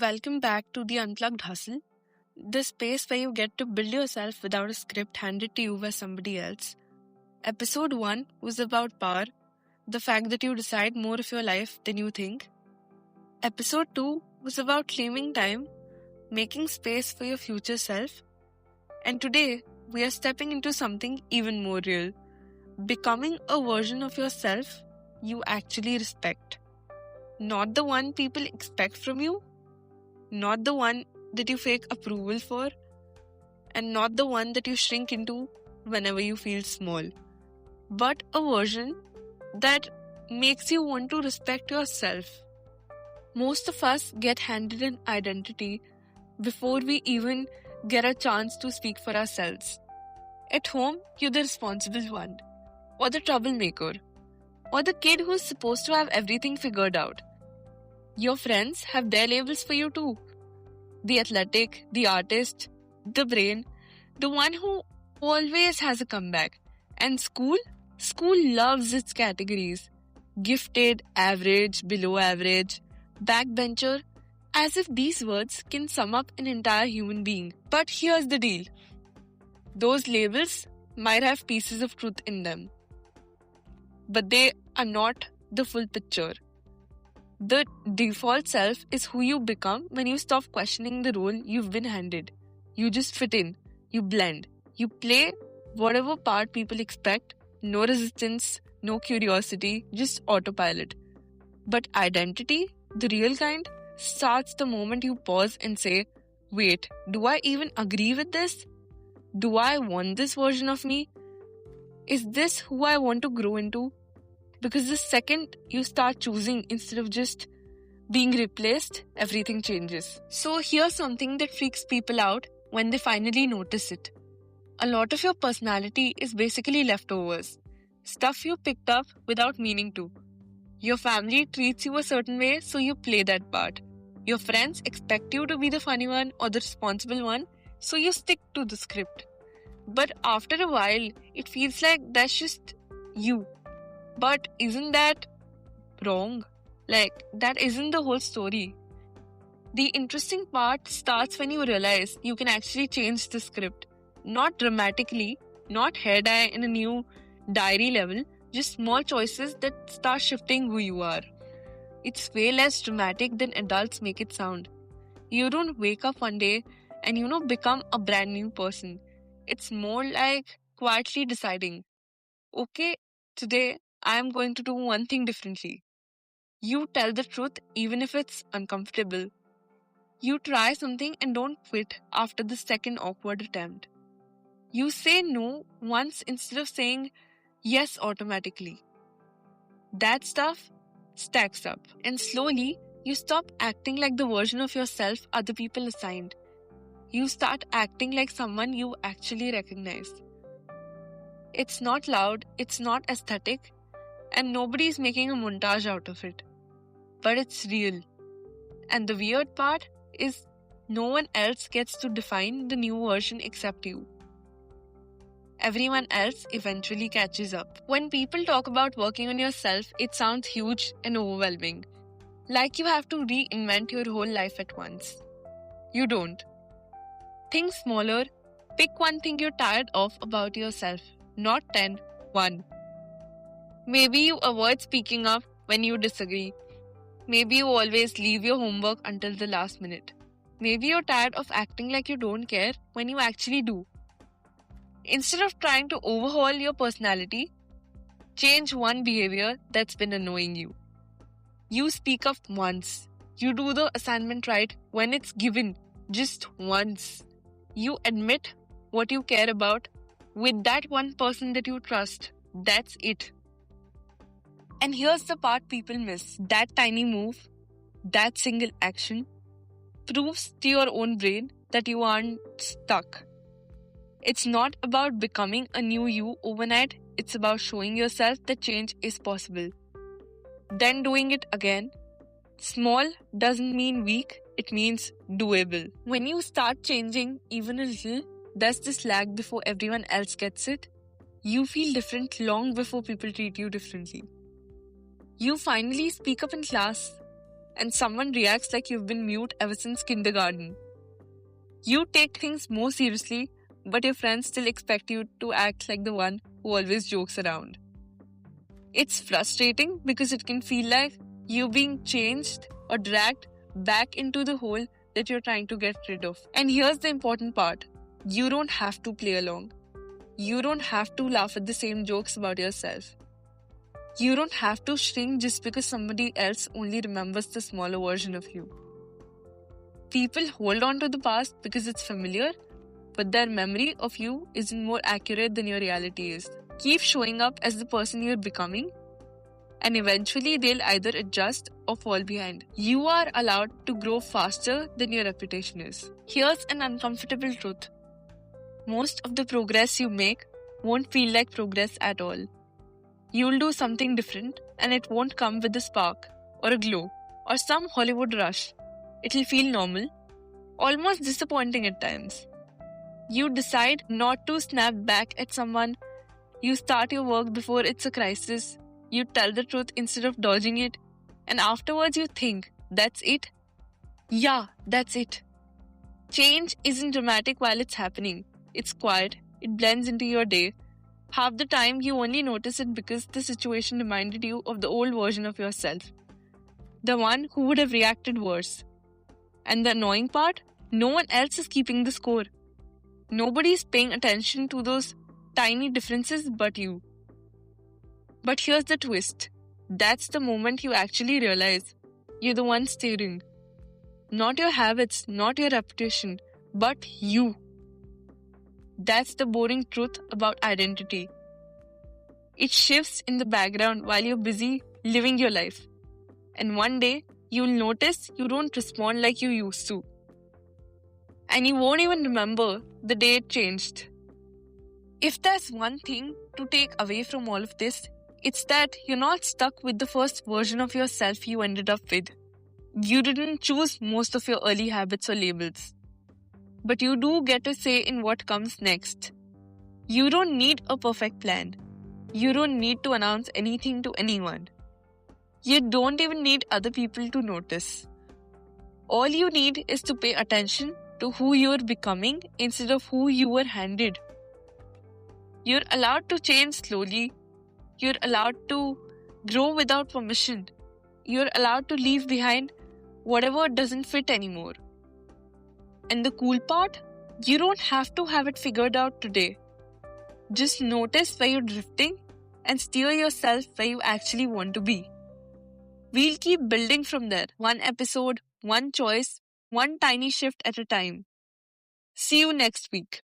Welcome back to the Unplugged Hustle, the space where you get to build yourself without a script handed to you by somebody else. Episode 1 was about power, the fact that you decide more of your life than you think. Episode 2 was about claiming time, making space for your future self. And today, we are stepping into something even more real, becoming a version of yourself you actually respect. Not the one people expect from you, not the one that you fake approval for, and not the one that you shrink into whenever you feel small, but a version that makes you want to respect yourself. Most of us get handed an identity before we even get a chance to speak for ourselves. At home, you're the responsible one, or the troublemaker, or the kid who's supposed to have everything figured out. Your friends have their labels for you too. The athletic, the artist, the brain, the one who always has a comeback. And school loves its categories. Gifted, average, below average, backbencher, as if these words can sum up an entire human being. But here's the deal. Those labels might have pieces of truth in them, but they are not the full picture. The default self is who you become when you stop questioning the role you've been handed. You just fit in, you blend, you play whatever part people expect, no resistance, no curiosity, just autopilot. But identity, the real kind, starts the moment you pause and say, wait, do I even agree with this? Do I want this version of me? Is this who I want to grow into? Because the second you start choosing instead of just being replaced, everything changes. So here's something that freaks people out when they finally notice it. A lot of your personality is basically leftovers. Stuff you picked up without meaning to. Your family treats you a certain way, so you play that part. Your friends expect you to be the funny one or the responsible one, so you stick to the script. But after a while, it feels like that's just you. But isn't that wrong? That isn't the whole story. The interesting part starts when you realize you can actually change the script. Not dramatically, not hair dye in a new diary level, just small choices that start shifting who you are. It's way less dramatic than adults make it sound. You don't wake up one day and become a brand new person. It's more like quietly deciding, okay, today I am going to do one thing differently. You tell the truth even if it's uncomfortable. You try something and don't quit after the second awkward attempt. You say no once instead of saying yes automatically. That stuff stacks up, and slowly you stop acting like the version of yourself other people assigned. You start acting like someone you actually recognize. It's not loud, it's not aesthetic, and nobody's making a montage out of it. But it's real. And the weird part is no one else gets to define the new version except you. Everyone else eventually catches up. When people talk about working on yourself, it sounds huge and overwhelming. Like you have to reinvent your whole life at once. You don't. Think smaller. Pick one thing you're tired of about yourself. Not 10, 1. Maybe you avoid speaking up when you disagree. Maybe you always leave your homework until the last minute. Maybe you're tired of acting like you don't care when you actually do. Instead of trying to overhaul your personality, change one behavior that's been annoying you. You speak up once. You do the assignment right when it's given, just once. You admit what you care about with that one person that you trust. That's it. And here's the part people miss. That tiny move, that single action, proves to your own brain that you aren't stuck. It's not about becoming a new you overnight. It's about showing yourself that change is possible. Then doing it again. Small doesn't mean weak, it means doable. When you start changing even a little, there's this lag before everyone else gets it. You feel different long before people treat you differently. You finally speak up in class. and someone reacts like you've been mute ever since kindergarten. You take things more seriously, but your friends still expect you to act like the one who always jokes around. It's frustrating because it can feel like you're being changed or dragged back into the hole that you're trying to get rid of. And here's the important part. You don't have to play along. You don't have to laugh at the same jokes about yourself. You don't have to shrink just because somebody else only remembers the smaller version of you. People hold on to the past because it's familiar, but their memory of you isn't more accurate than your reality is. Keep showing up as the person you're becoming, and eventually they'll either adjust or fall behind. You are allowed to grow faster than your reputation is. Here's an uncomfortable truth. Most of the progress you make won't feel like progress at all. You'll do something different, and it won't come with a spark, or a glow, or some Hollywood rush. It'll feel normal, almost disappointing at times. You decide not to snap back at someone. You start your work before it's a crisis. You tell the truth instead of dodging it. And afterwards you think, that's it? Yeah, that's it. Change isn't dramatic while it's happening. It's quiet. It blends into your day. Half the time you only notice it because the situation reminded you of the old version of yourself. The one who would have reacted worse. And the annoying part, no one else is keeping the score. Nobody's paying attention to those tiny differences but you. But here's the twist. That's the moment you actually realize you're the one steering. Not your habits, not your reputation, but you. That's the boring truth about identity. It shifts in the background while you're busy living your life. And one day, you'll notice you don't respond like you used to. And you won't even remember the day it changed. If there's one thing to take away from all of this, it's that you're not stuck with the first version of yourself you ended up with. You didn't choose most of your early habits or labels. But you do get a say in what comes next. You don't need a perfect plan. You don't need to announce anything to anyone. You don't even need other people to notice. All you need is to pay attention to who you're becoming instead of who you were handed. You're allowed to change slowly. You're allowed to grow without permission. You're allowed to leave behind whatever doesn't fit anymore. And the cool part, you don't have to have it figured out today. Just notice where you're drifting and steer yourself where you actually want to be. We'll keep building from there, one episode, one choice, one tiny shift at a time. See you next week.